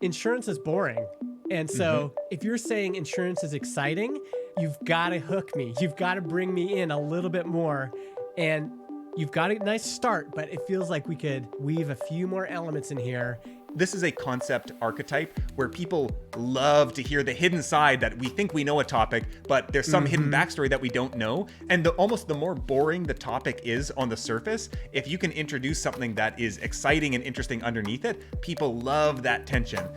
insurance is boring. And so if you're saying insurance is exciting, you've got to hook me. You've got to bring me in a little bit more. And you've got a nice start, but it feels like we could weave a few more elements in here. This is a concept archetype where people love to hear the hidden side that we think we know a topic, but there's some hidden backstory that we don't know. And almost the more boring the topic is on the surface, if you can introduce something that is exciting and interesting underneath it, people love that tension.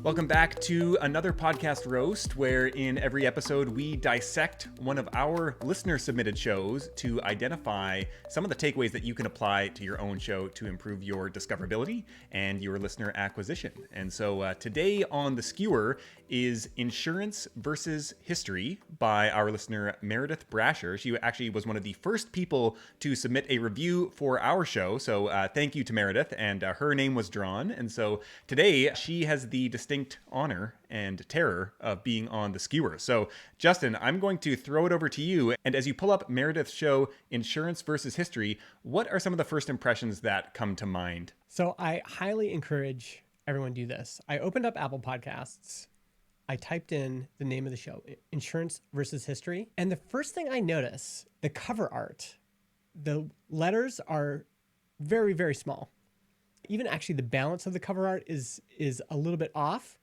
Welcome back to another podcast roast, where in every episode we dissect one of our listener-submitted shows to identify some of the takeaways that you can apply to your own show to improve your discoverability and your listener acquisition. And so today on The Skewer is Insurance versus History by our listener Meredith Brasher. She actually was one of the first people to submit a review for our show, so thank you to Meredith, and her name was drawn. And so today she has the distinct honor and terror of being on The Skewer. So, Justin, I'm going to throw it over to you. And as you pull up Meredith's show, Insurance versus History, what are some of the first impressions that come to mind? So I highly encourage everyone to do this. I opened up Apple Podcasts. I typed in the name of the show, Insurance versus History. And the first thing I notice, the cover art, the letters are very, very small. Even actually the balance of the cover art is a little bit off,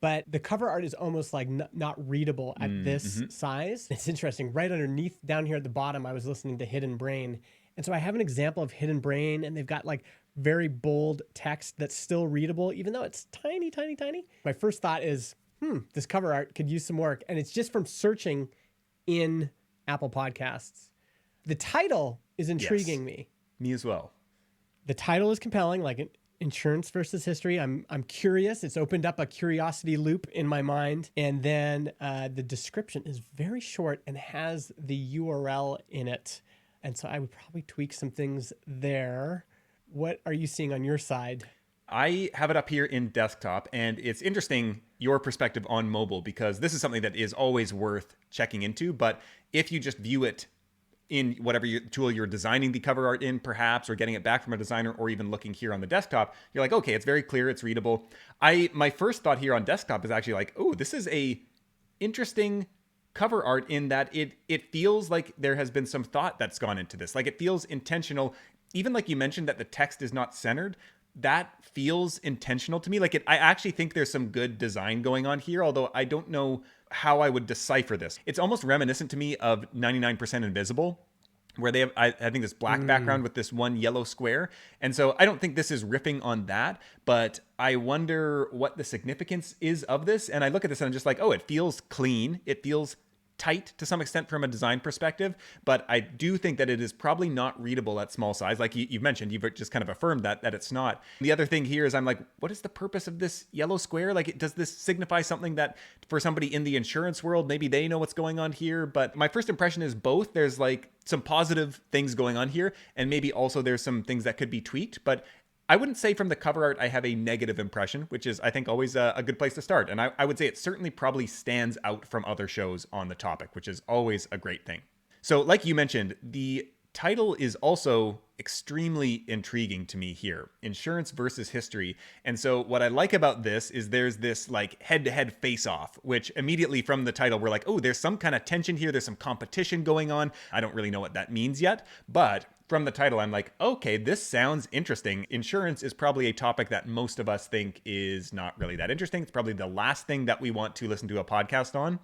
but the cover art is almost like not readable at this size. It's interesting. Right underneath down here at the bottom, I was listening to Hidden Brain. And so I have an example of Hidden Brain, and they've got like very bold text that's still readable, even though it's tiny, tiny, tiny. My first thought is, this cover art could use some work. And it's just from searching in Apple Podcasts. The title is intriguing me. Me as well. The title is compelling, like Insurance versus History. I'm curious. It's opened up a curiosity loop in my mind. And then the description is very short and has the URL in it. And so I would probably tweak some things there. What are you seeing on your side? I have it up here in desktop, and it's interesting your perspective on mobile, because this is something that is always worth checking into. But if you just view it in whatever tool you're designing the cover art in, perhaps, or getting it back from a designer, or even looking here on the desktop, you're like, okay, it's very clear, it's readable. My first thought here on desktop is actually like, oh, this is a interesting cover art in that it feels like there has been some thought that's gone into this. Like, it feels intentional. Even like you mentioned that the text is not centered, that feels intentional to me. Like, I actually think there's some good design going on here, although I don't know how I would decipher this. It's almost reminiscent to me of 99% Invisible, where they have, I think, this black background with this one yellow square. And so I don't think this is riffing on that, but I wonder what the significance is of this. And I look at this and I'm just like, oh, it feels clean. It feels tight to some extent from a design perspective, but I do think that it is probably not readable at small size. Like you've mentioned, you've just kind of affirmed that it's not. The other thing here is I'm like, what is the purpose of this yellow square? Like, does this signify something that for somebody in the insurance world, maybe they know what's going on here? But my first impression is both. There's like some positive things going on here, and maybe also there's some things that could be tweaked, but I wouldn't say from the cover art I have a negative impression, which is, I think, always a good place to start. And I would say it certainly probably stands out from other shows on the topic, which is always a great thing. So like you mentioned, the title is also extremely intriguing to me here, Insurance versus History. And so what I like about this is there's this like head-to-head face-off, which immediately from the title, we're like, oh, there's some kind of tension here. There's some competition going on. I don't really know what that means yet, but from the title, I'm like, okay, this sounds interesting. Insurance is probably a topic that most of us think is not really that interesting. It's probably the last thing that we want to listen to a podcast on.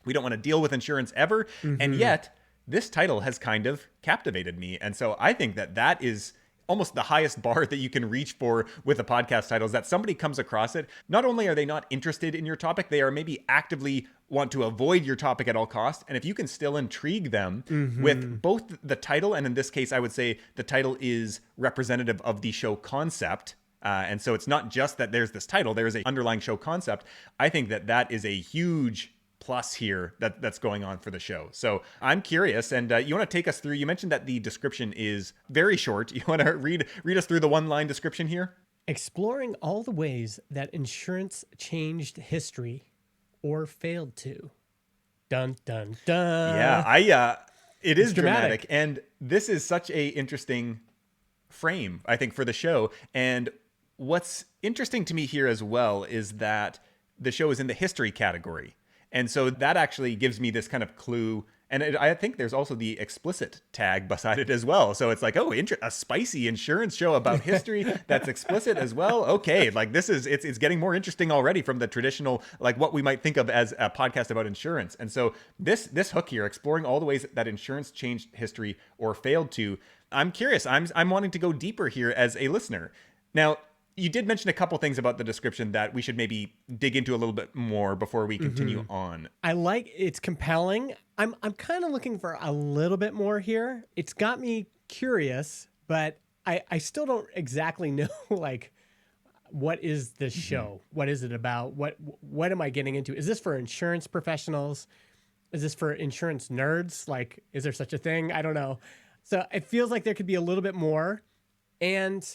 We don't want to deal with insurance ever. And yet, this title has kind of captivated me. And so I think that is almost the highest bar that you can reach for with a podcast title, is that somebody comes across it. Not only are they not interested in your topic, they are maybe actively want to avoid your topic at all costs. And if you can still intrigue them with both the title, and in this case, I would say the title is representative of the show concept. And so it's not just that there's this title, there is an underlying show concept. I think that is a huge plus here that's going on for the show. So I'm curious, and you want to take us through, you mentioned that the description is very short. You want to read us through the one-line description here? Exploring all the ways that insurance changed history or failed to. Dun, dun, dun. Yeah, it is dramatic. And this is such a interesting frame, I think, for the show. And what's interesting to me here as well is that the show is in the history category. And so that actually gives me this kind of clue. And I think there's also the explicit tag beside it as well. So it's like, oh, a spicy insurance show about history that's explicit as well. Okay, like it's getting more interesting already from the traditional, like what we might think of as a podcast about insurance. And so this hook here, exploring all the ways that insurance changed history or failed to. I'm curious. I'm wanting to go deeper here as a listener. Now, you did mention a couple things about the description that we should maybe dig into a little bit more before we continue on. I like it's compelling. I'm kind of looking for a little bit more here. It's got me curious, but I still don't exactly know like what is this show? What is it about? What am I getting into? Is this for insurance professionals? Is this for insurance nerds? Like, is there such a thing? I don't know. So it feels like there could be a little bit more. And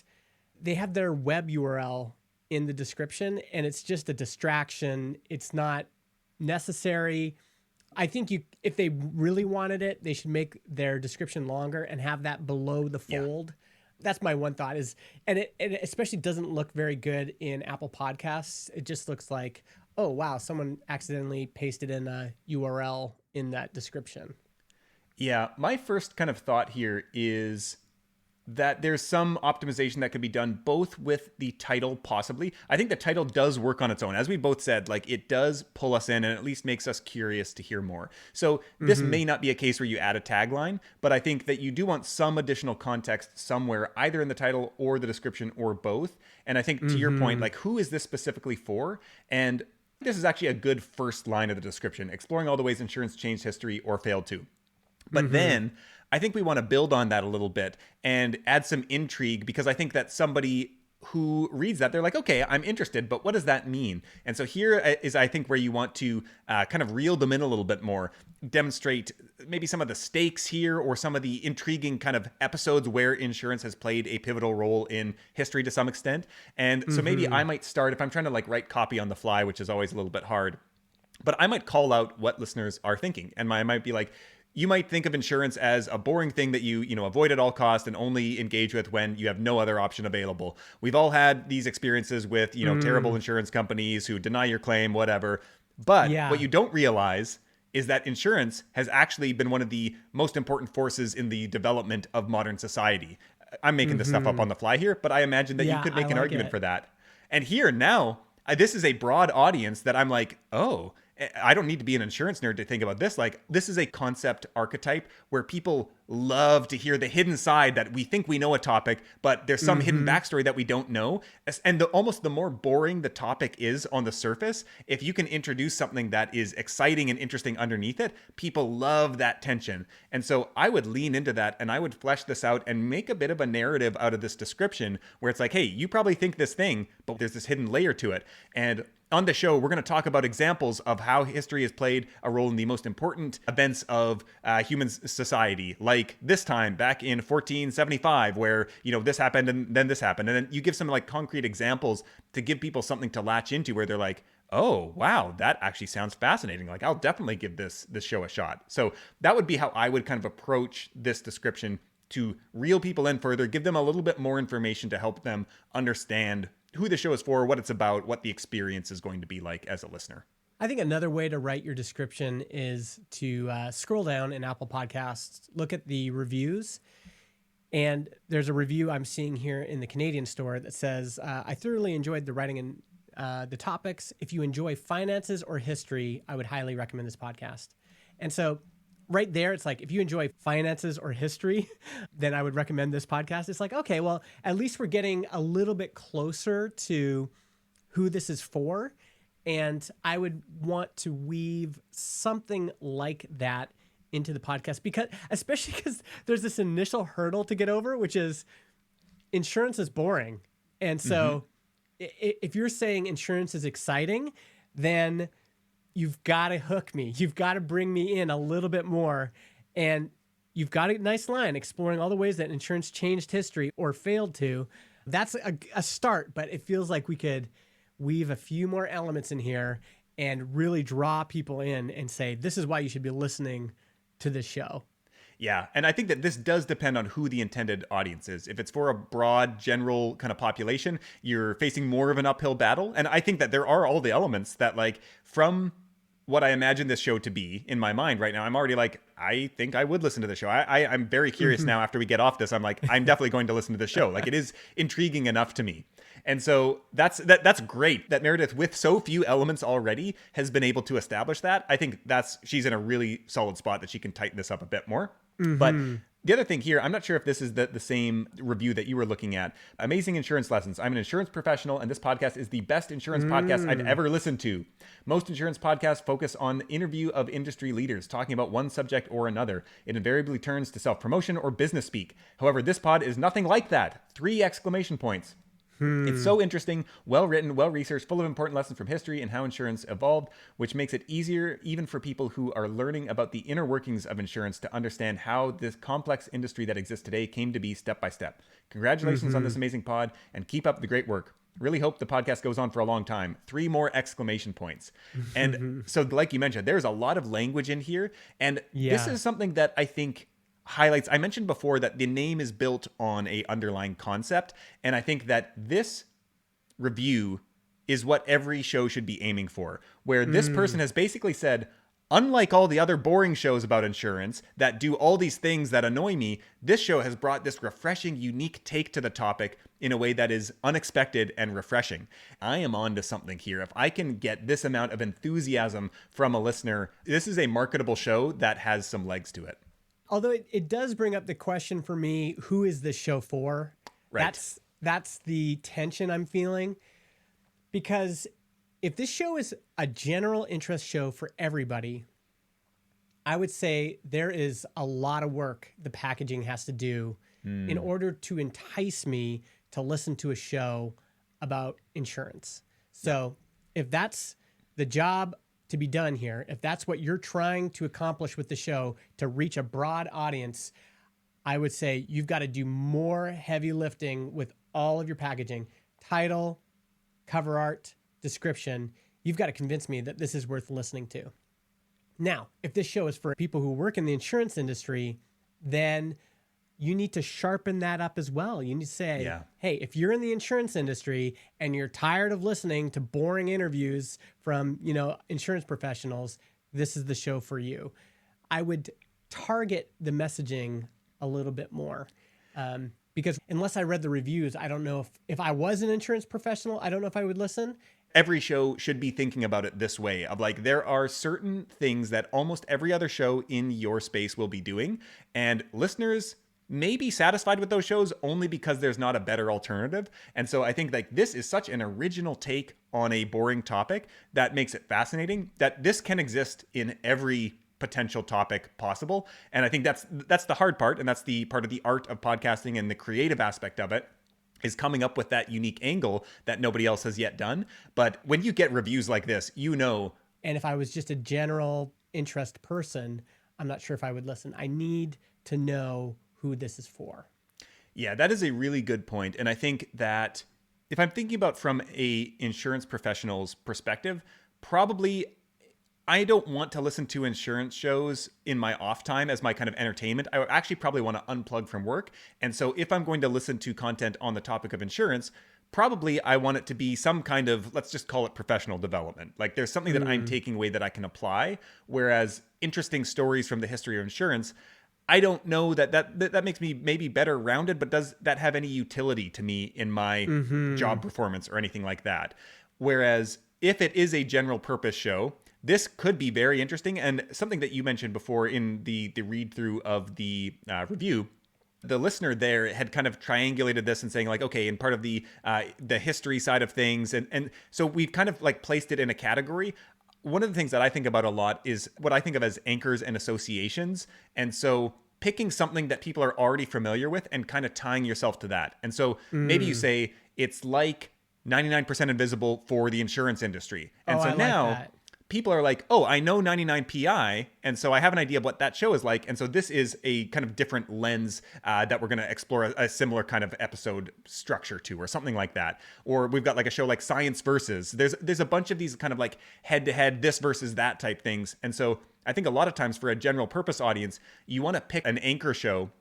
they have their web URL in the description, and it's just a distraction. It's not necessary. I think if they really wanted it, they should make their description longer and have that below the fold. Yeah. That's my one thought and it especially doesn't look very good in Apple Podcasts. It just looks like, oh, wow, someone accidentally pasted in a URL in that description. Yeah, my first kind of thought here is that there's some optimization that could be done both with the title, possibly. I think the title does work on its own. As we both said, like it does pull us in and at least makes us curious to hear more. So this may not be a case where you add a tagline, but I think that you do want some additional context somewhere, either in the title or the description or both. And I think to your point, like who is this specifically for? And this is actually a good first line of the description, exploring all the ways insurance changed history or failed to. But then I think we want to build on that a little bit and add some intrigue, because I think that somebody who reads that, they're like, okay, I'm interested, but what does that mean? And so here is, I think, where you want to kind of reel them in a little bit more, demonstrate maybe some of the stakes here or some of the intriguing kind of episodes where insurance has played a pivotal role in history to some extent. And so maybe I might start, if I'm trying to like write copy on the fly, which is always a little bit hard, but I might call out what listeners are thinking. And I might be like, you might think of insurance as a boring thing that you avoid at all costs and only engage with when you have no other option available. We've all had these experiences with, terrible insurance companies who deny your claim, whatever. But what you don't realize is that insurance has actually been one of the most important forces in the development of modern society. I'm making this stuff up on the fly here, but I imagine that you could make an argument for that. And here now, this is a broad audience that I'm like, oh, I don't need to be an insurance nerd to think about this. Like, this is a concept archetype where people love to hear the hidden side that we think we know a topic, but there's some hidden backstory that we don't know. And almost the more boring the topic is on the surface, if you can introduce something that is exciting and interesting underneath it, people love that tension. And so I would lean into that and I would flesh this out and make a bit of a narrative out of this description where it's like, hey, you probably think this thing, but there's this hidden layer to it. And on the show, we're going to talk about examples of how history has played a role in the most important events of human society, like this time back in 1475, where, this happened and then this happened. And then you give some like concrete examples to give people something to latch into where they're like, oh, wow, that actually sounds fascinating. Like, I'll definitely give this show a shot. So that would be how I would kind of approach this description to reel people in further, give them a little bit more information to help them understand who the show is for, what it's about, what the experience is going to be like as a listener. I think another way to write your description is to scroll down in Apple Podcasts, look at the reviews, and there's a review I'm seeing here in the Canadian store that says, I thoroughly enjoyed the writing and the topics. If you enjoy finances or history, I would highly recommend this podcast. And so right there, it's like, if you enjoy finances or history, then I would recommend this podcast. It's like, okay, well, at least we're getting a little bit closer to who this is for. And I would want to weave something like that into the podcast, especially because there's this initial hurdle to get over, which is insurance is boring. And so if you're saying insurance is exciting, then you've got to hook me. You've got to bring me in a little bit more. And you've got a nice line exploring all the ways that insurance changed history or failed to. That's a start, but it feels like we could weave a few more elements in here and really draw people in and say, this is why you should be listening to this show. Yeah, and I think that this does depend on who the intended audience is. If it's for a broad, general kind of population, you're facing more of an uphill battle. And I think that there are all the elements that, like, from what I imagine this show to be in my mind right now, I'm already like, I think I would listen to the show. I'm very curious now after we get off this. I'm like, I'm definitely going to listen to the show. Like, it is intriguing enough to me. And so that's great that Meredith, with so few elements already, has been able to establish that. I think she's in a really solid spot that she can tighten this up a bit more. But the other thing here, I'm not sure if this is the same review that you were looking at. Amazing insurance lessons. I'm an insurance professional, and this podcast is the best insurance podcast I've ever listened to. Most insurance podcasts focus on the interview of industry leaders, talking about one subject or another. It invariably turns to self-promotion or business speak. However, this pod is nothing like that. 3 exclamation points. It's so interesting, well-written, well-researched, full of important lessons from history and how insurance evolved, which makes it easier even for people who are learning about the inner workings of insurance to understand how this complex industry that exists today came to be step by step. Congratulations on this amazing pod, and keep up the great work. Really hope the podcast goes on for a long time. 3 more exclamation points. And so, like you mentioned, there's a lot of language in here, and this is something that I think highlights. I mentioned before that the name is built on a underlying concept, and I think that this review is what every show should be aiming for, where this person has basically said, unlike all the other boring shows about insurance that do all these things that annoy me, this show has brought this refreshing, unique take to the topic in a way that is unexpected and refreshing. I am on to something here. If I can get this amount of enthusiasm from a listener, this is a marketable show that has some legs to it. Although it does bring up the question for me, who is this show for? Right. That's the tension I'm feeling. Because if this show is a general interest show for everybody, I would say there is a lot of work the packaging has to do in order to entice me to listen to a show about insurance. So if that's the job to be done here, if that's what you're trying to accomplish with the show, to reach a broad audience, I would say you've got to do more heavy lifting with all of your packaging. Title, cover art, description. You've got to convince me that this is worth listening to. Now, if this show is for people who work in the insurance industry, then you need to sharpen that up as well. You need to say, hey, if you're in the insurance industry and you're tired of listening to boring interviews from, insurance professionals, this is the show for you. I would target the messaging a little bit more. Because unless I read the reviews, I don't know if I was an insurance professional, I don't know if I would listen. Every show should be thinking about it this way of like, there are certain things that almost every other show in your space will be doing, and listeners may be satisfied with those shows only because there's not a better alternative. And so I think like this is such an original take on a boring topic that makes it fascinating, that this can exist in every potential topic possible. And I think that's the hard part, and that's the part of the art of podcasting and the creative aspect of it, is coming up with that unique angle that nobody else has yet done. But when you get reviews like this, And if I was just a general interest person, I'm not sure if I would listen. I need to know who this is for. Yeah, that is a really good point. And I think that if I'm thinking about from a insurance professional's perspective, probably I don't want to listen to insurance shows in my off time as my kind of entertainment. I would actually probably want to unplug from work. And so if I'm going to listen to content on the topic of insurance, probably I want it to be some kind of, let's just call it professional development. Like there's something that I'm taking away that I can apply. Whereas interesting stories from the history of insurance, I don't know that makes me maybe better rounded, but does that have any utility to me in my job performance or anything like that? Whereas if it is a general purpose show, this could be very interesting. And something that you mentioned before in the read through of the review, the listener there had kind of triangulated this and saying like, okay, in part of the history side of things. And so we've kind of like placed it in a category. One of the things that I think about a lot is what I think of as anchors and associations. And so picking something that people are already familiar with and kind of tying yourself to that. And so maybe you say it's like 99% Invisible for the insurance industry. And so now people are like, oh, I know 99 PI, and so I have an idea of what that show is like, and so this is a kind of different lens that we're going to explore a similar kind of episode structure to, or something like that. Or we've got like a show like Science Versus. There's a bunch of these kind of like head-to-head, this versus that type things, and so I think a lot of times for a general purpose audience, you want to pick an anchor show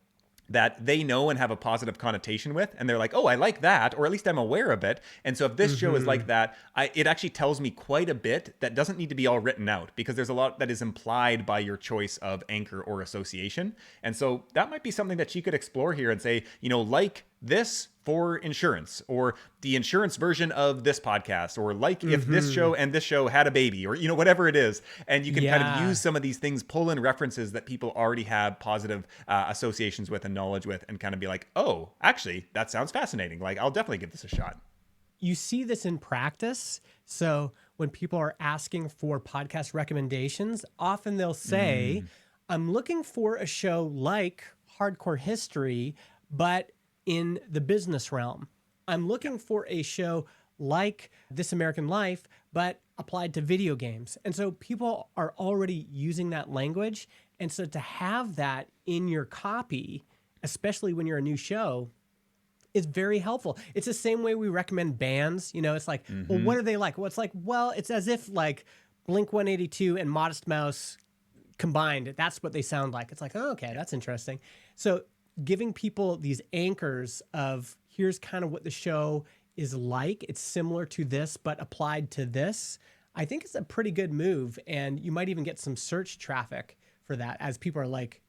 that they know and have a positive connotation with, and they're like, oh, I like that, or at least I'm aware of it. And so if this show is like that, it actually tells me quite a bit that doesn't need to be all written out, because there's a lot that is implied by your choice of anchor or association. And so that might be something that she could explore here and say, like this for insurance, or the insurance version of this podcast, or like if this show and this show had a baby, or whatever it is. And you can kind of use some of these things, pull in references that people already have positive associations with and knowledge with, and kind of be like, oh, actually that sounds fascinating, like I'll definitely give this a shot. You see this in practice. So when people are asking for podcast recommendations, often they'll say, I'm looking for a show like Hardcore History, but in the business realm. I'm looking for a show like This American Life, but applied to video games. And so people are already using that language. And so to have that in your copy, especially when you're a new show, is very helpful. It's the same way we recommend bands. It's like, well, what are they like? Well, it's like, well, it's as if like Blink-182 and Modest Mouse combined. That's what they sound like. It's like, oh, okay, that's interesting. So giving people these anchors of here's kind of what the show is like. It's similar to this, but applied to this. I think it's a pretty good move. And you might even get some search traffic for that, as people are like,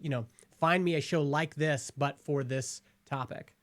find me a show like this, but for this topic.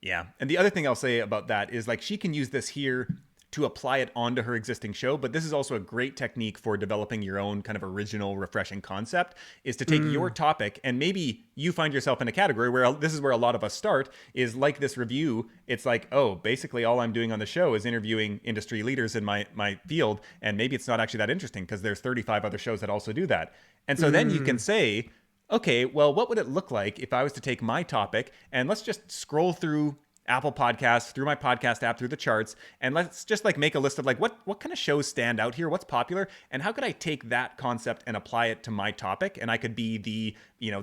Yeah. And the other thing I'll say about that is, like, she can use this here to apply it onto her existing show, but this is also a great technique for developing your own kind of original, refreshing concept, is to take your topic, and maybe you find yourself in a category where this is where a lot of us start, is like this review. It's like, oh, basically all I'm doing on the show is interviewing industry leaders in my field, and maybe it's not actually that interesting because there's 35 other shows that also do that. And so then you can say, okay, well, what would it look like if I was to take my topic, and let's just scroll through Apple Podcasts, through my podcast app, through the charts, and let's just like make a list of like what kind of shows stand out here, what's popular, and how could I take that concept and apply it to my topic? And I could be the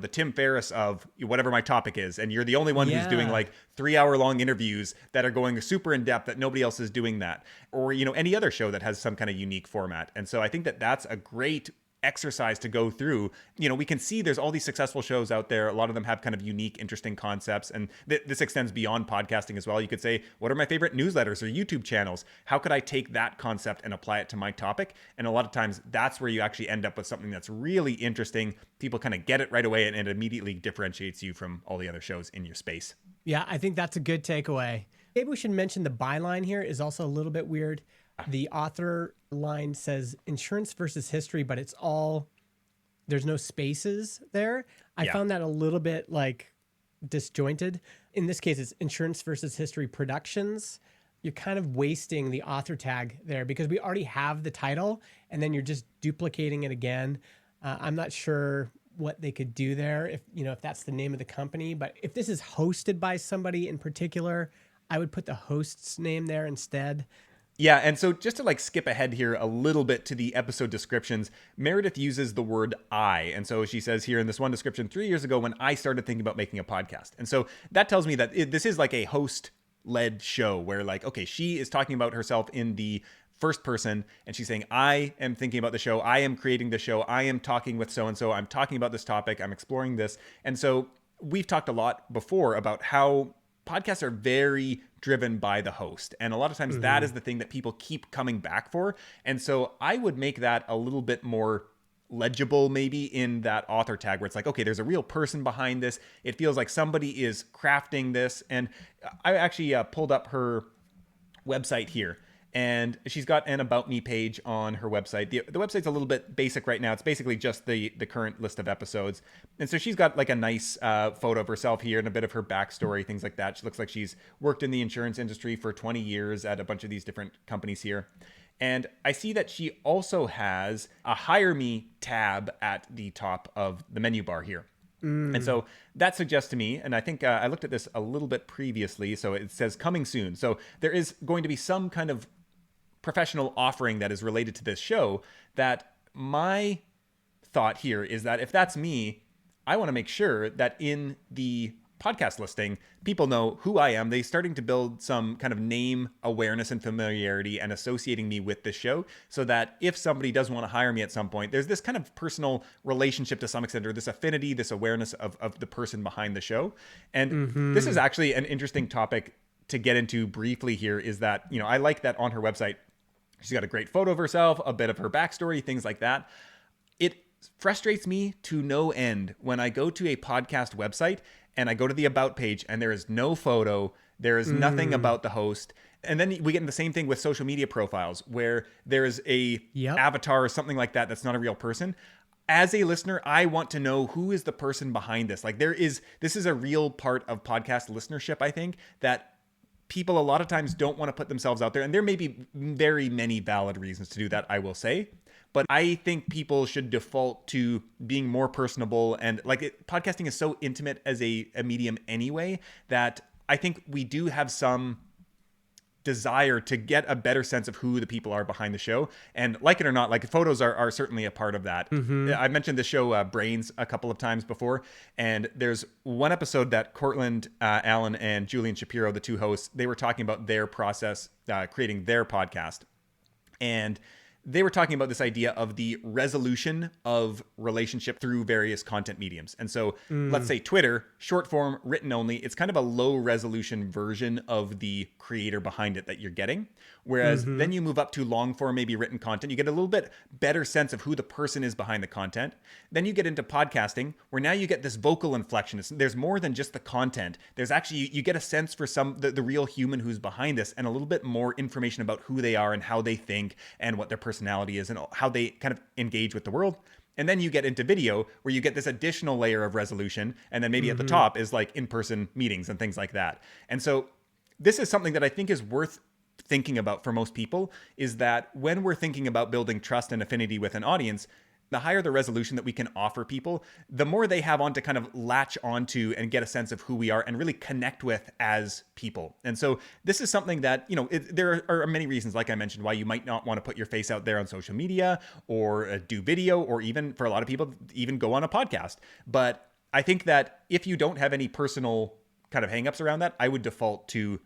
Tim Ferriss of whatever my topic is, and you're the only one who's doing like 3-hour-long interviews that are going super in depth that nobody else is doing that, or any other show that has some kind of unique format. And so I think that that's a great exercise to go through. We can see there's all these successful shows out there. A lot of them have kind of unique, interesting concepts. And this extends beyond podcasting as well. You could say, what are my favorite newsletters or YouTube channels? How could I take that concept and apply it to my topic? And a lot of times that's where you actually end up with something that's really interesting. People kind of get it right away, and it immediately differentiates you from all the other shows in your space. Yeah, I think that's a good takeaway. Maybe we should mention the byline here is also a little bit weird. The author line says insurance versus history, but there's no spaces there. I found that a little bit like disjointed. In this case, it's insurance versus history productions. You're kind of wasting the author tag there because we already have the title, and then you're just duplicating it again. I'm not sure what they could do there if that's the name of the company, but if this is hosted by somebody in particular, I would put the host's name there instead. Yeah, and so just to like skip ahead here a little bit to the episode descriptions, Meredith uses the word I. And so she says here in this one description, 3 years ago when I started thinking about making a podcast. And so that tells me that this is like a host-led show where like, okay, she is talking about herself in the first person, and she's saying, I am thinking about the show, I am creating the show, I am talking with so-and-so, I'm talking about this topic, I'm exploring this. And so we've talked a lot before about how podcasts are very driven by the host. And a lot of times that is the thing that people keep coming back for. And so I would make that a little bit more legible maybe in that author tag where it's like, okay, there's a real person behind this. It feels like somebody is crafting this. And I actually pulled up her website here. And she's got an About Me page on her website. The website's a little bit basic right now. It's basically just the current list of episodes. And so she's got like a nice photo of herself here and a bit of her backstory, things like that. She looks like she's worked in the insurance industry for 20 years at a bunch of these different companies here. And I see that she also has a Hire Me tab at the top of the menu bar here. And so that suggests to me, and I think I looked at this a little bit previously, so it says coming soon. So there is going to be some kind of professional offering that is related to this show that my thought here is that if that's me, I want to make sure that in the podcast listing, people know who I am. They're starting to build some kind of name awareness and familiarity and associating me with this show, so that if somebody does want to hire me at some point, there's this kind of personal relationship to some extent, or this affinity, this awareness of the person behind the show. And this is actually an interesting topic to get into briefly here, is that, you know, I like that on her website, she's got a great photo of herself, a bit of her backstory, things like that. It frustrates me to no end when I go to a podcast website and I go to the about page and there is no photo, there is nothing about the host. And then we get in the same thing with social media profiles where there's a avatar or something like that that's not a real person. As a listener, I want to know who is the person behind this. Like this is a real part of podcast listenership, I think, that people a lot of times don't want to put themselves out there. And there may be very many valid reasons to do that, I will say. But I think people should default to being more personable. And podcasting is so intimate as a medium anyway, that I think we do have some desire to get a better sense of who the people are behind the show. And like it or not, like photos are certainly a part of that. I mentioned the show Brains a couple of times before. And there's one episode that Cortland Allen and Julian Shapiro, the two hosts, they were talking about their process creating their podcast. And they were talking about this idea of the resolution of relationship through various content mediums. And so let's say Twitter, short form, written only, it's kind of a low resolution version of the creator behind it that you're getting. Whereas then you move up to long form, maybe written content. You get a little bit better sense of who the person is behind the content. Then you get into podcasting, where now you get this vocal inflection. There's more than just the content. There's actually, you get a sense for the real human who's behind this, and a little bit more information about who they are and how they think and what their personality is and how they kind of engage with the world. And then you get into video, where you get this additional layer of resolution. And then maybe at the top is like in-person meetings and things like that. And so this is something that I think is worth thinking about for most people, is that when we're thinking about building trust and affinity with an audience, the higher the resolution that we can offer people, the more they have on to kind of latch onto and get a sense of who we are and really connect with as people. And so this is something that, you know, there are many reasons, like I mentioned, why you might not want to put your face out there on social media or do video, or even for a lot of people, even go on a podcast. But I think that if you don't have any personal kind of hangups around that, I would default to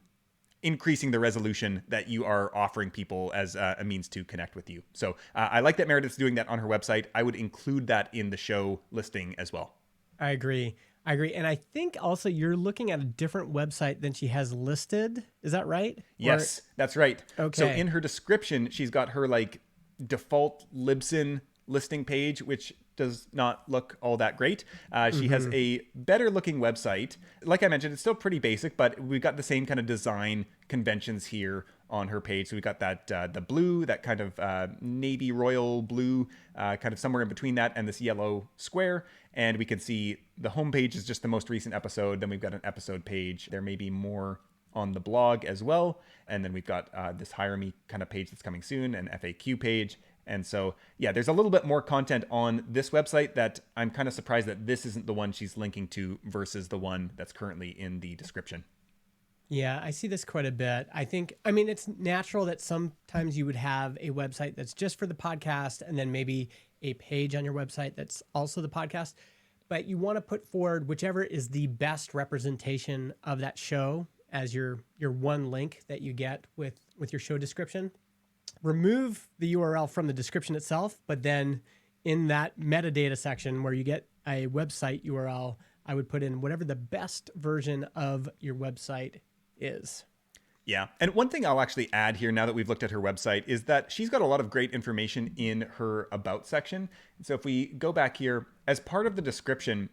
increasing the resolution that you are offering people as a means to connect with you. So I like that Meredith's doing that on her website. I would include that in the show listing as well. I agree. And I think also you're looking at a different website than she has listed. Is that right? Yes, that's right. Okay. So in her description, she's got her like default Libsyn listing page, which does not look all that great. She has a better looking website. Like I mentioned, it's still pretty basic, but we've got the same kind of design conventions here on her page. So we've got that the blue, that kind of navy royal blue, kind of somewhere in between that and this yellow square. And we can see the homepage is just the most recent episode. Then we've got an episode page. There may be more on the blog as well. And then we've got this Hire Me kind of page that's coming soon, an FAQ page. And so, yeah, there's a little bit more content on this website that I'm kind of surprised that this isn't the one she's linking to versus the one that's currently in the description. Yeah, I see this quite a bit. I mean, it's natural that sometimes you would have a website that's just for the podcast and then maybe a page on your website that's also the podcast. But you want to put forward whichever is the best representation of that show as your one link that you get with your show description. Remove the URL from the description itself, but then in that metadata section where you get a website URL, I would put in whatever the best version of your website is. Yeah. And one thing I'll actually add here now that we've looked at her website is that she's got a lot of great information in her About section. So if we go back here, as part of the description,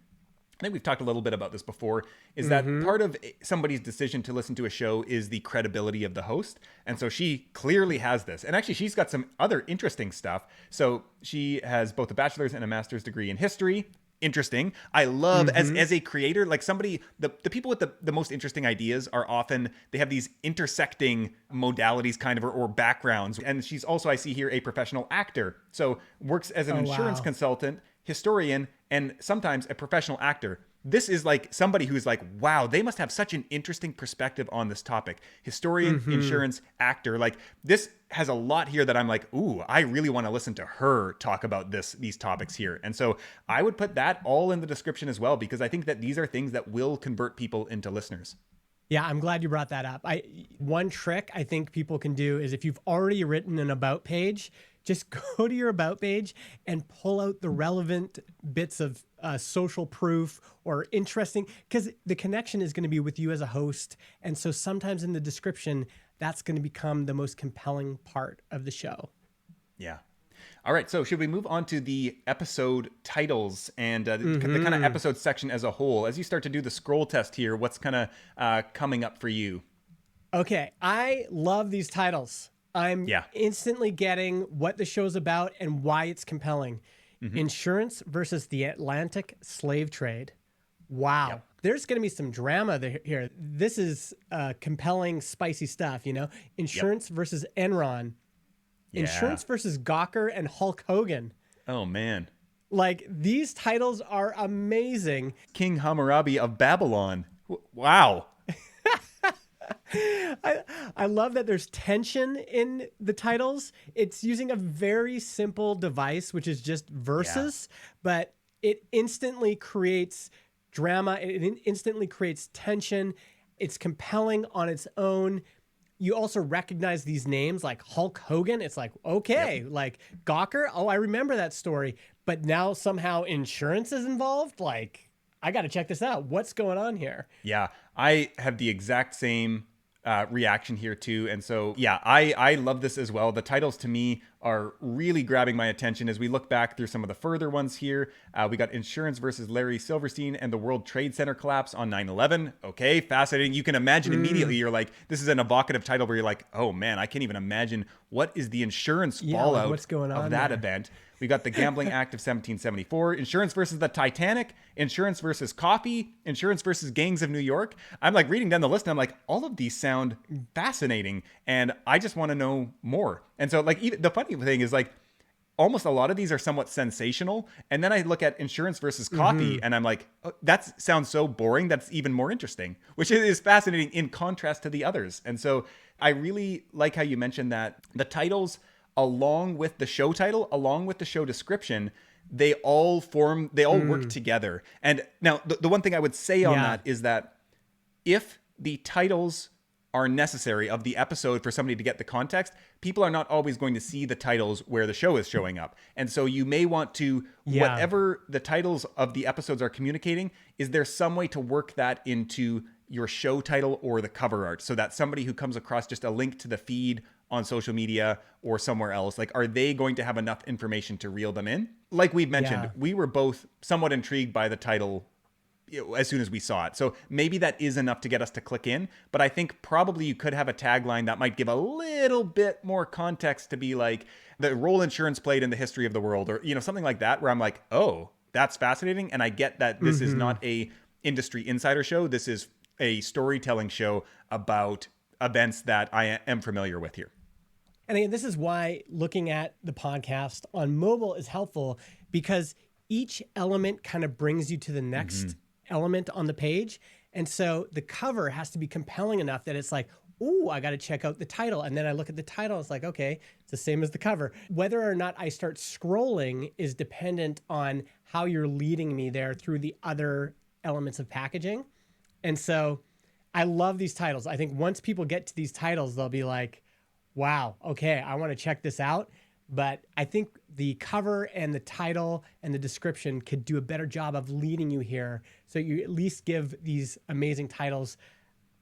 I think we've talked a little bit about this before, is that part of somebody's decision to listen to a show is the credibility of the host. And so she clearly has this. And actually, she's got some other interesting stuff. So she has both a bachelor's and a master's degree in history. Interesting. I love as a creator, like somebody, the people with the most interesting ideas are often, they have these intersecting modalities kind of, or backgrounds. And she's also, I see here, a professional actor. So works as an insurance consultant, historian, and sometimes a professional actor. this is like somebody who's like, wow, they must have such an interesting perspective on this topic. Historian, insurance, actor. Like this has a lot here that I'm like, ooh, I really want to listen to her talk about these topics here. And so I would put that all in the description as well, because I think that these are things that will convert people into listeners. Yeah, I'm glad you brought that up. One trick I think people can do is if you've already written an about page, just go to your about page and pull out the relevant bits of social proof or interesting, because the connection is going to be with you as a host. And so sometimes in the description, that's going to become the most compelling part of the show. Yeah. All right, so should we move on to the episode titles and the kind of episode section as a whole? As you start to do the scroll test here, what's kind of coming up for you? Okay, I love these titles. I'm instantly getting what the show's about and why it's compelling. Insurance versus the Atlantic slave trade. Wow. Yep. There's going to be some drama here. This is compelling, spicy stuff, you know? Insurance versus Enron. Insurance versus Gawker and Hulk Hogan. Oh, man. Like, these titles are amazing. King Hammurabi of Babylon. Wow. I love that there's tension in the titles. It's using a very simple device, which is just verses, but it instantly creates drama. It instantly creates tension. It's compelling on its own. You also recognize these names like Hulk Hogan. It's like, okay, like Gawker. Oh, I remember that story. But now somehow insurance is involved. Like, I got to check this out. What's going on here? Yeah, I have the exact same reaction here too. And so, yeah, I love this as well. The titles to me are really grabbing my attention as we look back through some of the further ones here. We got Insurance versus Larry Silverstein and the World Trade Center collapse on 9/11. Okay, fascinating. You can imagine immediately, you're like, this is an evocative title where you're like, oh man, I can't even imagine what is the insurance fallout what's going on of that there? event. We got the Gambling Act of 1774, Insurance versus the Titanic, Insurance versus Coffee, Insurance versus Gangs of New York. I'm like reading down the list and I'm like, all of these sound fascinating and I just want to know more. And so like, even the funny thing is like, almost a lot of these are somewhat sensational. And then I look at Insurance versus Coffee and I'm like, oh, that sounds so boring. That's even more interesting, which is fascinating in contrast to the others. And so I really like how you mentioned that the titles, along with the show title, along with the show description, they all work together. And now the one thing I would say on that is that if the titles are necessary of the episode for somebody to get the context, people are not always going to see the titles where the show is showing up. And so you may want to, whatever the titles of the episodes are communicating, is there some way to work that into your show title or the cover art so that somebody who comes across just a link to the feed on social media or somewhere else, like, are they going to have enough information to reel them in? Like we've mentioned, we were both somewhat intrigued by the title as soon as we saw it. So maybe that is enough to get us to click in, but I think probably you could have a tagline that might give a little bit more context to be like the role insurance played in the history of the world, or, you know, something like that, where I'm like, oh, that's fascinating. And I get that this is not a industry insider show. This is a storytelling show about events that I am familiar with here. And again, this is why looking at the podcast on mobile is helpful, because each element kind of brings you to the next element on the page. And so the cover has to be compelling enough that it's like, ooh, I got to check out the title. And then I look at the title, it's like, okay, it's the same as the cover. Whether or not I start scrolling is dependent on how you're leading me there through the other elements of packaging. And so I love these titles. I think once people get to these titles, they'll be like, wow, okay, I want to check this out. But I think the cover and the title and the description could do a better job of leading you here, so you at least give these amazing titles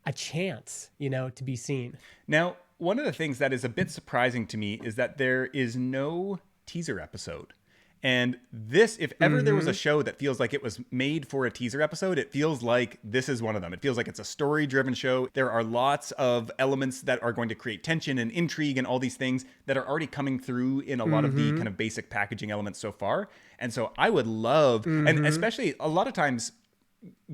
a chance, you know, to be seen. Now, one of the things that is a bit surprising to me is that there is no teaser episode. And this, if ever there was a show that feels like it was made for a teaser episode, it feels like this is one of them. It feels like it's a story-driven show. There are lots of elements that are going to create tension and intrigue and all these things that are already coming through in a lot of the kind of basic packaging elements so far. And so I would love, and especially a lot of times,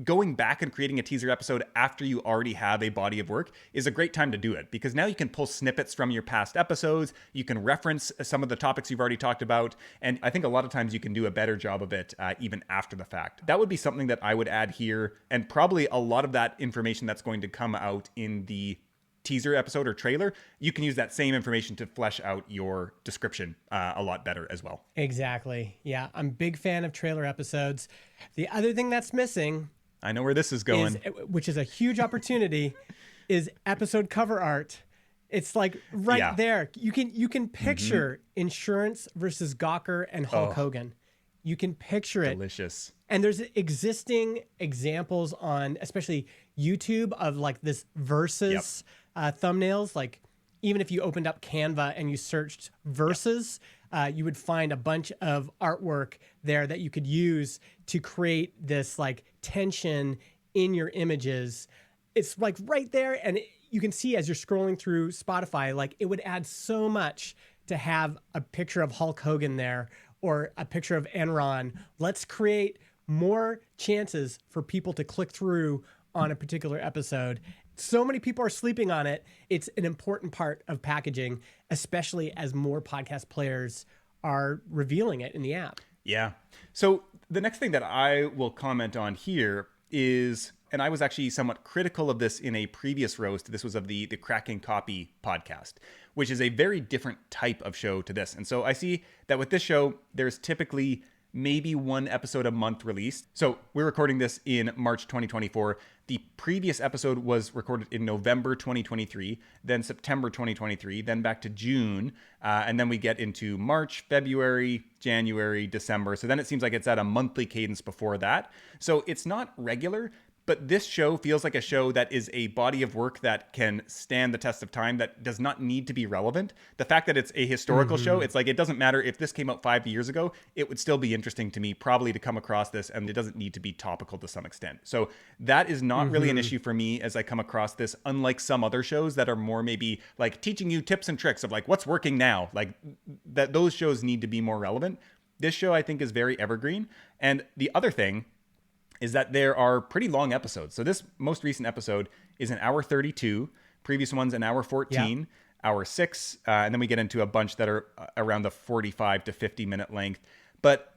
going back and creating a teaser episode after you already have a body of work is a great time to do it, because now you can pull snippets from your past episodes, you can reference some of the topics you've already talked about, and I think a lot of times you can do a better job of it even after the fact. That would be something that I would add here, and probably a lot of that information that's going to come out in the teaser episode or trailer, you can use that same information to flesh out your description a lot better as well. Exactly. Yeah, I'm a big fan of trailer episodes. The other thing that's missing, I know where this is going, which is a huge opportunity, is episode cover art. It's like there. You can picture insurance versus Gawker and Hulk Hogan. You can picture it. Delicious. And there's existing examples on especially YouTube of like this versus thumbnails. Like even if you opened up Canva and you searched versus, you would find a bunch of artwork there that you could use to create this like tension in your images. It's like right there. And you can see as you're scrolling through Spotify, like it would add so much to have a picture of Hulk Hogan there or a picture of Enron. Let's create more chances for people to click through on a particular episode. So many people are sleeping on it. It's an important part of packaging, especially as more podcast players are revealing it in the app. Yeah. So the next thing that I will comment on here is, and I was actually somewhat critical of this in a previous roast. This was of the Cracking Copy podcast, which is a very different type of show to this. And so I see that with this show, there's typically maybe one episode a month released. So we're recording this in March 2024. The previous episode was recorded in November 2023, then September 2023, then back to June, and then we get into March, February, January, December. So then it seems like it's at a monthly cadence before that. So it's not regular, but this show feels like a show that is a body of work that can stand the test of time, that does not need to be relevant. The fact that it's a historical show, it's like, it doesn't matter if this came out 5 years ago, it would still be interesting to me probably to come across this, and it doesn't need to be topical to some extent. So that is not really an issue for me as I come across this, unlike some other shows that are more maybe like teaching you tips and tricks of like what's working now. Like that, those shows need to be more relevant. This show I think is very evergreen. And the other thing is that there are pretty long episodes. So this most recent episode is an hour 32. Previous one's an hour 14, hour 6. And then we get into a bunch that are around the 45 to 50 minute length. But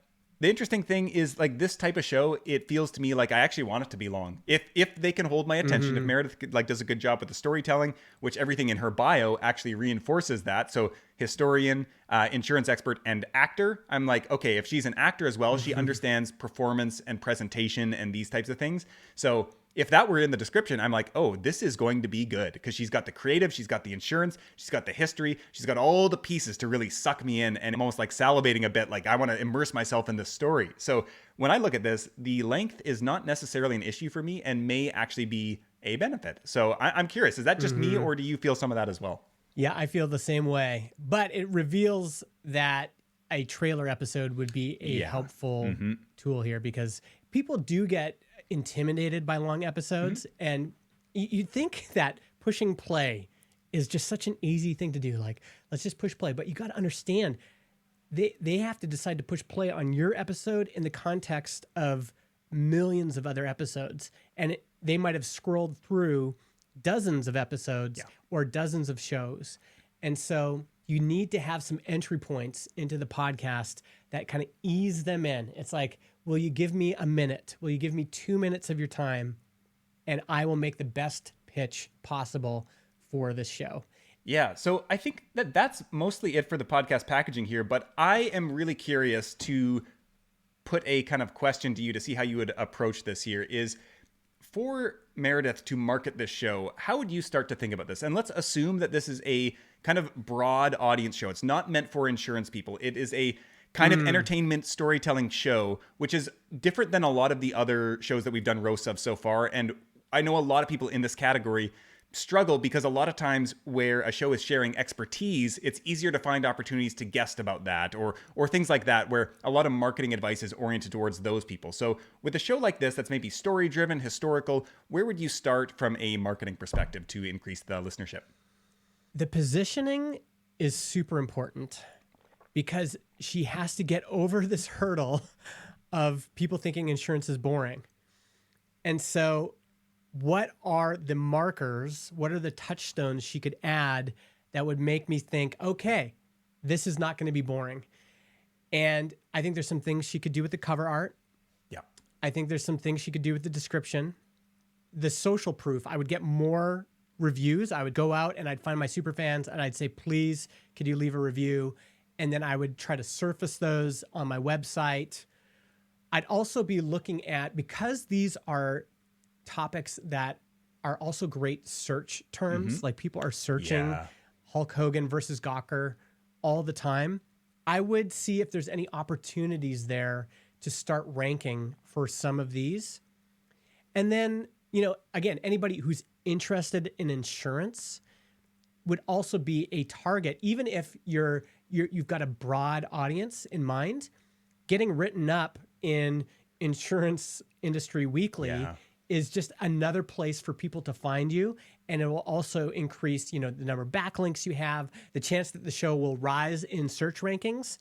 the interesting thing is, like, this type of show, it feels to me like I actually want it to be long. If they can hold my attention, if Meredith like does a good job with the storytelling, which everything in her bio actually reinforces that. So historian, insurance expert, and actor. I'm like, okay, if she's an actor as well, she understands performance and presentation and these types of things. So if that were in the description, I'm like, oh, this is going to be good, because she's got the creative, she's got the insurance, she's got the history, she's got all the pieces to really suck me in, and I'm almost like salivating a bit, like I want to immerse myself in this story. So when I look at this, the length is not necessarily an issue for me and may actually be a benefit. So I'm curious, is that just me, or do you feel some of that as well? Yeah, I feel the same way, but it reveals that a trailer episode would be a helpful tool here, because people do get intimidated by long episodes, and you'd think that pushing play is just such an easy thing to do. Like, let's just push play, but you got to understand they have to decide to push play on your episode in the context of millions of other episodes, and they might have scrolled through dozens of episodes or dozens of shows. And so you need to have some entry points into the podcast that kind of ease them in. It's like, will you give me a minute? Will you give me 2 minutes of your time? And I will make the best pitch possible for this show. Yeah, so I think that that's mostly it for the podcast packaging here, but I am really curious to put a kind of question to you to see how you would approach this here is, for Meredith to market this show, how would you start to think about this? And let's assume that this is a kind of broad audience show. It's not meant for insurance people. It is a kind of entertainment storytelling show, which is different than a lot of the other shows that we've done roasts of so far. And I know a lot of people in this category struggle, because a lot of times where a show is sharing expertise, it's easier to find opportunities to guest about that or things like that, where a lot of marketing advice is oriented towards those people. So with a show like this that's maybe story driven, historical, where would you start from a marketing perspective to increase the listenership? The positioning is super important, because she has to get over this hurdle of people thinking insurance is boring. And so what are the markers? What are the touchstones she could add that would make me think, okay, this is not going to be boring? And I think there's some things she could do with the cover art. Yeah. I think there's some things she could do with the description. The social proof, I would get more reviews. I would go out and I'd find my super fans and I'd say, please, could you leave a review? And then I would try to surface those on my website. I'd also be looking at, because these are topics that are also great search terms, like people are searching Hulk Hogan versus Gawker all the time. I would see if there's any opportunities there to start ranking for some of these. And then, again, anybody who's interested in insurance would also be a target, even if you've got a broad audience in mind. Getting written up in Insurance Industry Weekly is just another place for people to find you. And it will also increase, the number of backlinks you have, the chance that the show will rise in search rankings.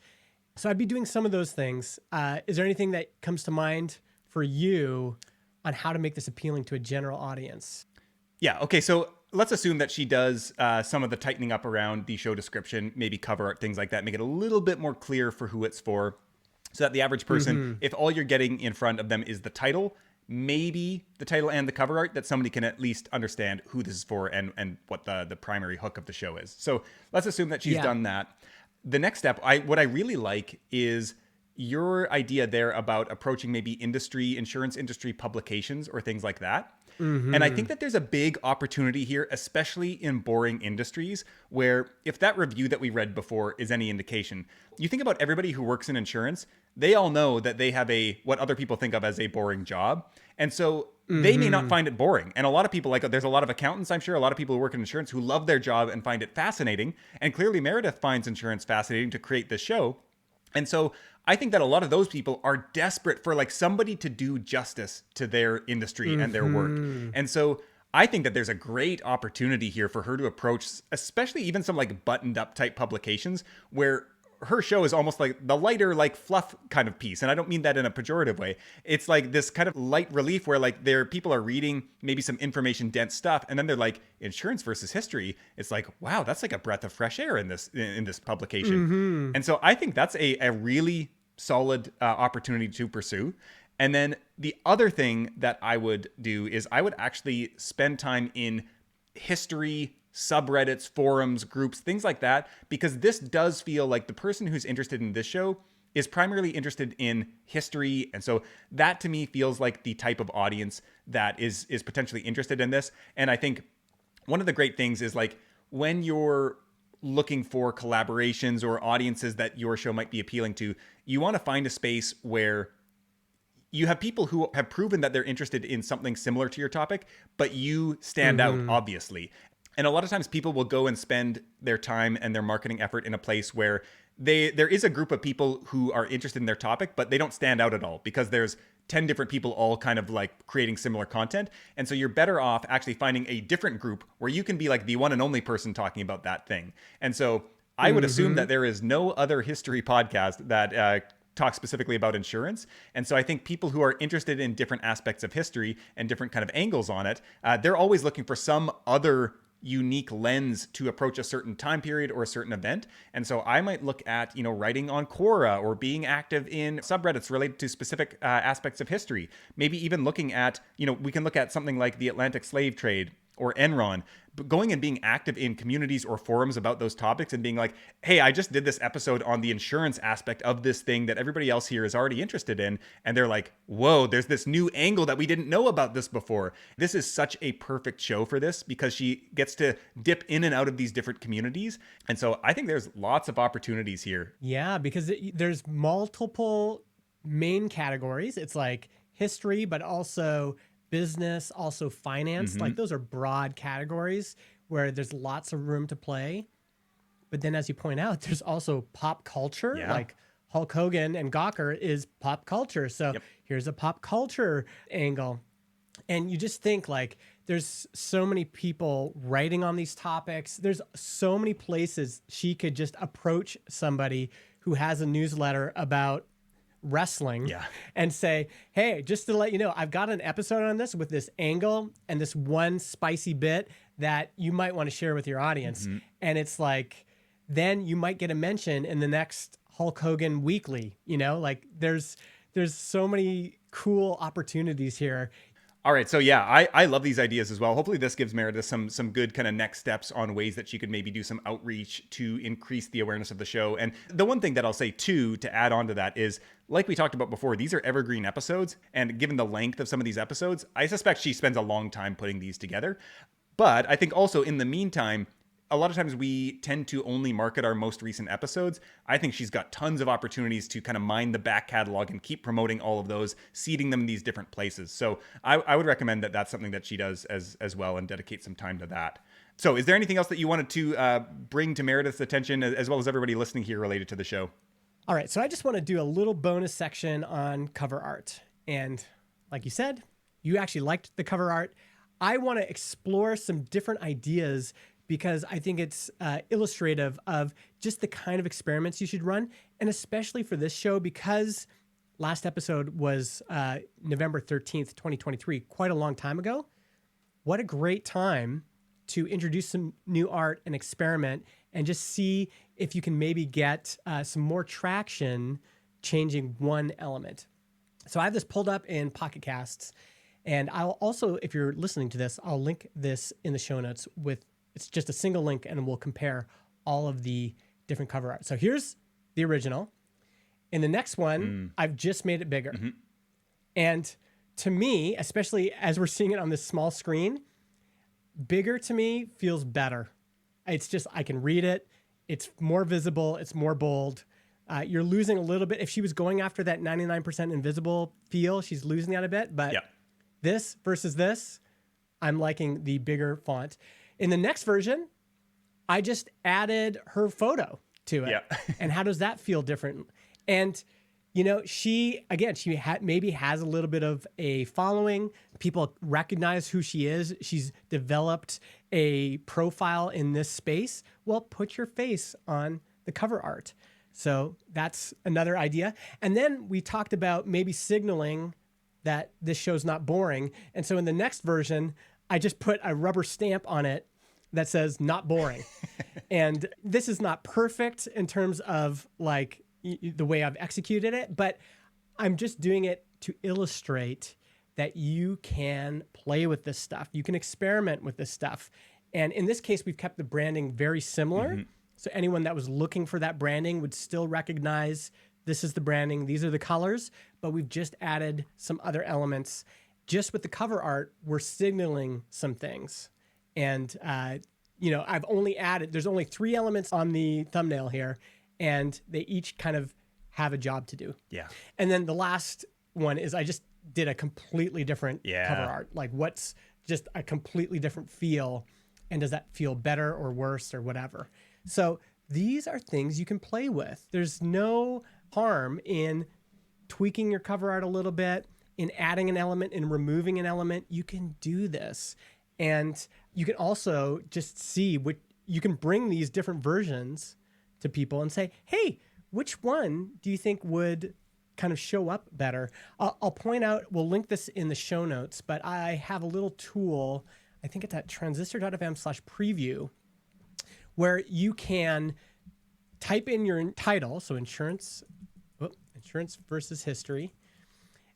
So I'd be doing some of those things. Is there anything that comes to mind for you on how to make this appealing to a general audience? Yeah. Okay. So let's assume that she does some of the tightening up around the show description, maybe cover art, things like that, make it a little bit more clear for who it's for, so that the average person, if all you're getting in front of them is the title, maybe the title and the cover art, that somebody can at least understand who this is for and what the primary hook of the show is. So let's assume that she's done that. The next step, what I really like is your idea there about approaching maybe insurance industry publications or things like that. And I think that there's a big opportunity here, especially in boring industries, where if that review that we read before is any indication, you think about everybody who works in insurance, they all know that they have what other people think of as a boring job. And so they may not find it boring. And a lot of people, there's a lot of accountants, I'm sure, a lot of people who work in insurance who love their job and find it fascinating. And clearly Meredith finds insurance fascinating to create this show. And so I think that a lot of those people are desperate for somebody to do justice to their industry and their work. And so I think that there's a great opportunity here for her to approach, especially even some buttoned up type publications where her show is almost like the lighter, fluff kind of piece. And I don't mean that in a pejorative way. It's this kind of light relief where people are reading maybe some information dense stuff. And then they're like, insurance versus history. It's wow, that's a breath of fresh air in this publication. And so I think that's a really solid opportunity to pursue. And then the other thing that I would do is I would actually spend time in history subreddits, forums, groups, things like that, because this does feel like the person who's interested in this show is primarily interested in history. And so that to me feels like the type of audience that is potentially interested in this. And I think one of the great things is when you're looking for collaborations or audiences that your show might be appealing to, you want to find a space where you have people who have proven that they're interested in something similar to your topic, but you stand out, obviously. And a lot of times people will go and spend their time and their marketing effort in a place where there is a group of people who are interested in their topic, but they don't stand out at all because there's 10 different people all kind of creating similar content. And so you're better off actually finding a different group where you can be the one and only person talking about that thing. And so I would assume that there is no other history podcast that talk specifically about insurance. And so I think people who are interested in different aspects of history and different kind of angles on it, they're always looking for some other unique lens to approach a certain time period or a certain event. And so I might look at, writing on Quora or being active in subreddits related to specific aspects of history. Maybe even looking at, we can look at something like the Atlantic slave trade or Enron, but going and being active in communities or forums about those topics and being like, hey, I just did this episode on the insurance aspect of this thing that everybody else here is already interested in. And they're like, whoa, there's this new angle that we didn't know about this before. This is such a perfect show for this because she gets to dip in and out of these different communities. And so I think there's lots of opportunities here. Yeah, because there's multiple main categories. It's history, but also business, also finance. Those are broad categories where there's lots of room to play. But then as you point out, there's also pop culture. Hulk Hogan and Gawker is pop culture. So here's a pop culture angle. And you just think there's so many people writing on these topics. There's so many places she could just approach somebody who has a newsletter about wrestling Yeah. and say, hey, just to let you know, I've got an episode on this with this angle and this one spicy bit that you might want to share with your audience. And it's like, then you might get a mention in the next Hulk Hogan Weekly, like there's so many cool opportunities here. All right. So yeah, I love these ideas as well. Hopefully this gives Meredith some good kind of next steps on ways that she could maybe do some outreach to increase the awareness of the show. And the one thing that I'll say too, to add on to that is, like we talked about before, these are evergreen episodes. And given the length of some of these episodes, I suspect she spends a long time putting these together. But I think also in the meantime, a lot of times we tend to only market our most recent episodes. I think she's got tons of opportunities to kind of mine the back catalog and keep promoting all of those, seeding them in these different places. So I would recommend that that's something that she does as well and dedicate some time to that. So is there anything else that you wanted to bring to Meredith's attention as well as everybody listening here related to the show? All right. So I just want to do a little bonus section on cover art. And like you said, you actually liked the cover art. I want to explore some different ideas because I think it's illustrative of just the kind of experiments you should run. And especially for this show, because last episode was November 13th, 2023, quite a long time ago. What a great time to introduce some new art and experiment and just see if you can maybe get some more traction changing one element. So I have this pulled up in Pocket Casts. And I'll also, if you're listening to this, I'll link this in the show notes it's just a single link and we'll compare all of the different cover art. So here's the original. In the next one, I've just made it bigger. And to me, especially as we're seeing it on this small screen, bigger to me feels better. It's just, I can read it. It's more visible. It's more bold. You're losing a little bit. If she was going after that 99% invisible feel, she's losing that a bit. But this versus this, I'm liking the bigger font. In the next version, I just added her photo to it. Yeah. And how does that feel different? And, she maybe has a little bit of a following. People recognize who she is. She's developed a profile in this space. Well, put your face on the cover art. So that's another idea. And then we talked about maybe signaling that this show's not boring. And so in the next version, I just put a rubber stamp on it that says not boring. And this is not perfect in terms of like the way I've executed it, but I'm just doing it to illustrate that you can play with this stuff. You can experiment with this stuff. And in this case, we've kept the branding very similar. So anyone that was looking for that branding would still recognize this is the branding, these are the colors, but we've just added some other elements. Just with the cover art, we're signaling some things. And, I've only there's only 3 elements on the thumbnail here, and they each kind of have a job to do. Yeah. And then the last one is I just did a completely different cover art. Like what's just a completely different feel, and does that feel better or worse or whatever? So these are things you can play with. There's no harm in tweaking your cover art a little bit, in adding an element, in removing an element. You can do this. And you can also just see what you can bring these different versions to people and say, hey, which one do you think would kind of show up better? I'll point out, we'll link this in the show notes, but I have a little tool, I think it's at transistor.fm/preview, where you can type in your title, so insurance versus history,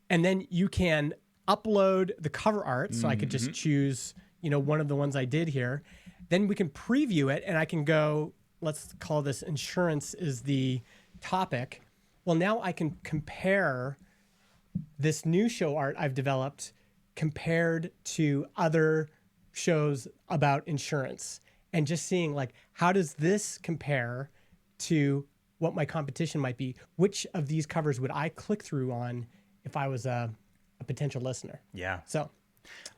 and then you can upload the cover art. So I could just choose, one of the ones I did here. Then we can preview it, and I can go, let's call this insurance is the topic. Well, now I can compare this new show art I've developed compared to other shows about insurance, and just seeing like, how does this compare to what my competition might be? Which of these covers would I click through on if I was a potential listener? Yeah. So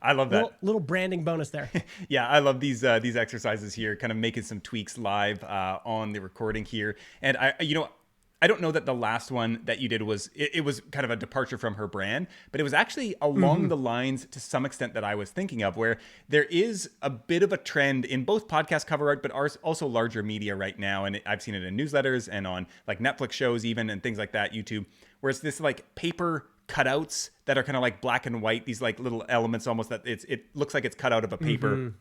I love that. Little branding bonus there. Yeah, I love these exercises here, kind of making some tweaks live on the recording here. And I don't know that the last one that you did was, it was kind of a departure from her brand, but it was actually along the lines to some extent that I was thinking of, where there is a bit of a trend in both podcast cover art, but also larger media right now. And I've seen it in newsletters and on like Netflix shows even and things like that, YouTube, where it's this like paper cutouts that are kind of like black and white, these like little elements almost that it looks like it's cut out of a paper.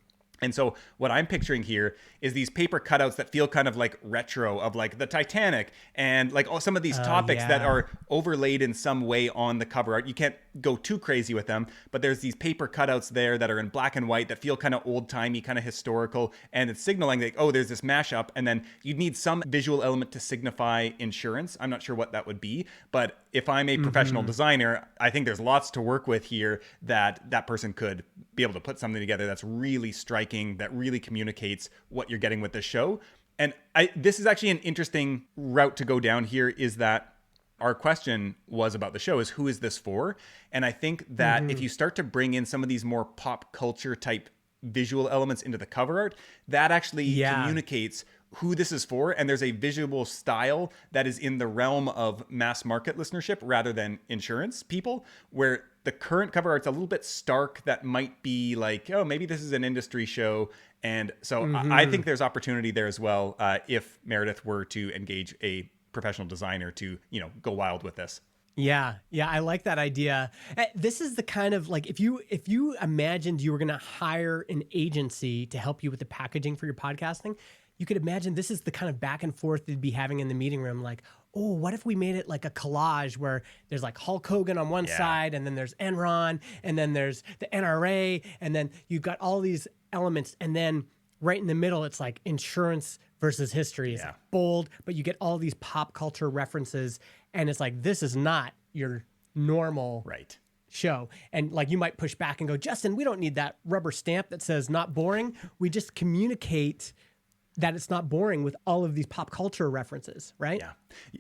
And so what I'm picturing here is these paper cutouts that feel kind of like retro of like the Titanic and like some of these topics that are overlaid in some way on the cover art. You can't go too crazy with them, but there's these paper cutouts there that are in black and white that feel kind of old timey, kind of historical. And it's signaling like, oh, there's this mashup. And then you'd need some visual element to signify insurance. I'm not sure what that would be, but if I'm a professional designer, I think there's lots to work with here that person could be able to put something together that's really striking, that really communicates what you're getting with the show. And this is actually an interesting route to go down here, is that our question was about the show is, who is this for? And I think that if you start to bring in some of these more pop culture type visual elements into the cover art, that actually communicates who this is for. And there's a visual style that is in the realm of mass market listenership rather than insurance people, where the current cover art's a little bit stark. That might be like, oh, maybe this is an industry show. And so I think there's opportunity there as well, if Meredith were to engage a professional designer to, go wild with this. Yeah, I like that idea. This is the kind of like, if you imagined you were going to hire an agency to help you with the packaging for your podcasting, you could imagine this is the kind of back and forth they'd be having in the meeting room. Like, oh, what if we made it like a collage where there's like Hulk Hogan on one side, and then there's Enron, and then there's the NRA, and then you've got all these elements, and then right in the middle, it's like insurance versus history. It's bold, but you get all these pop culture references, and it's like, this is not your normal show. And like, you might push back and go, Justin, we don't need that rubber stamp that says not boring. We just communicate that it's not boring with all of these pop culture references, right? Yeah.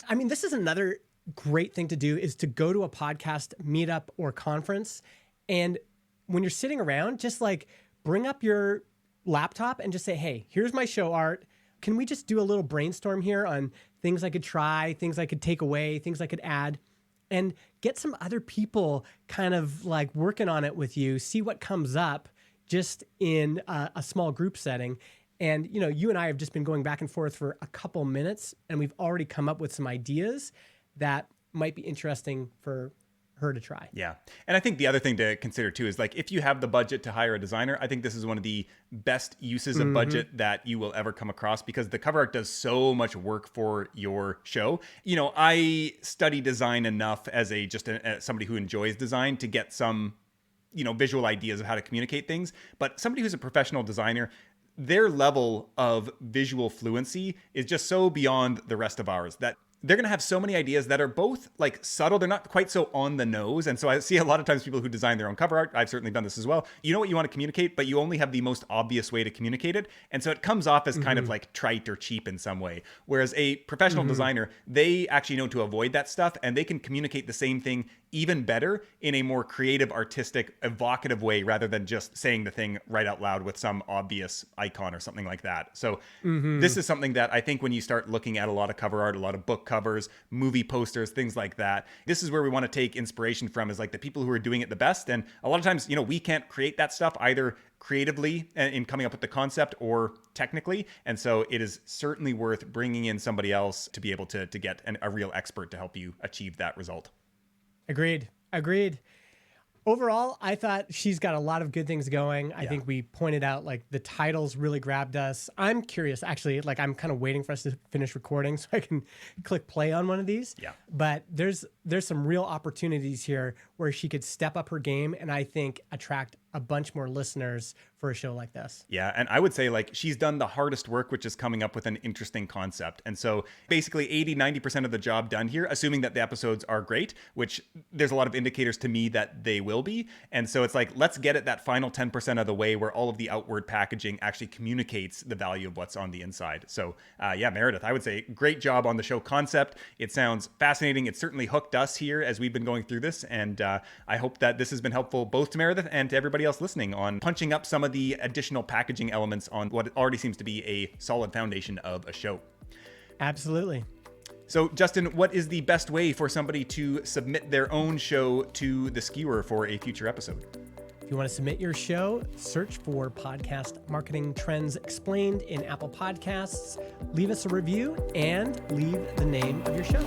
I mean, this is another great thing to do, is to go to a podcast meetup or conference. And when you're sitting around, just like bring up your laptop and just say, hey, here's my show art. Can we just do a little brainstorm here on things I could try, things I could take away, things I could add, and get some other people kind of like working on it with you, see what comes up just in a small group setting. And, you and I have just been going back and forth for a couple minutes, and we've already come up with some ideas that might be interesting for her to try. Yeah. And I think the other thing to consider too is like, if you have the budget to hire a designer, I think this is one of the best uses of budget that you will ever come across, because the cover art does so much work for your show. I study design enough as somebody who enjoys design to get some, visual ideas of how to communicate things. But somebody who's a professional designer, their level of visual fluency is just so beyond the rest of ours that they're going to have so many ideas that are both like subtle. They're not quite so on the nose. And so I see a lot of times people who design their own cover art. I've certainly done this as well. You know what you want to communicate, but you only have the most obvious way to communicate it. And so it comes off as kind of like trite or cheap in some way. Whereas a professional designer, they actually know to avoid that stuff, and they can communicate the same thing even better in a more creative, artistic, evocative way, rather than just saying the thing right out loud with some obvious icon or something like that. So this is something that I think when you start looking at a lot of cover art, a lot of book covers, movie posters, things like that, this is where we want to take inspiration from, is like the people who are doing it the best. And a lot of times, we can't create that stuff either creatively in coming up with the concept or technically. And so it is certainly worth bringing in somebody else to be able to get a real expert to help you achieve that result. Agreed. Overall, I thought she's got a lot of good things going. I think we pointed out like the titles really grabbed us. I'm curious, actually, like I'm kind of waiting for us to finish recording so I can click play on one of these. Yeah. But there's some real opportunities here where she could step up her game and I think attract a bunch more listeners for a show like this. Yeah. And I would say like she's done the hardest work, which is coming up with an interesting concept. And so basically 80-90% of the job done here, assuming that the episodes are great, which there's a lot of indicators to me that they will be. And so it's like, let's get it that final 10% of the way where all of the outward packaging actually communicates the value of what's on the inside. So Meredith, I would say great job on the show concept. It sounds fascinating. It certainly hooked us here as we've been going through this. And I hope that this has been helpful both to Meredith and to everybody else listening on punching up some of the additional packaging elements on what already seems to be a solid foundation of a show. Absolutely. So, Justin, what is the best way for somebody to submit their own show to the Skewer for a future episode? If you want to submit your show, search for Podcast Marketing Trends Explained in Apple Podcasts, leave us a review, and leave the name of your show.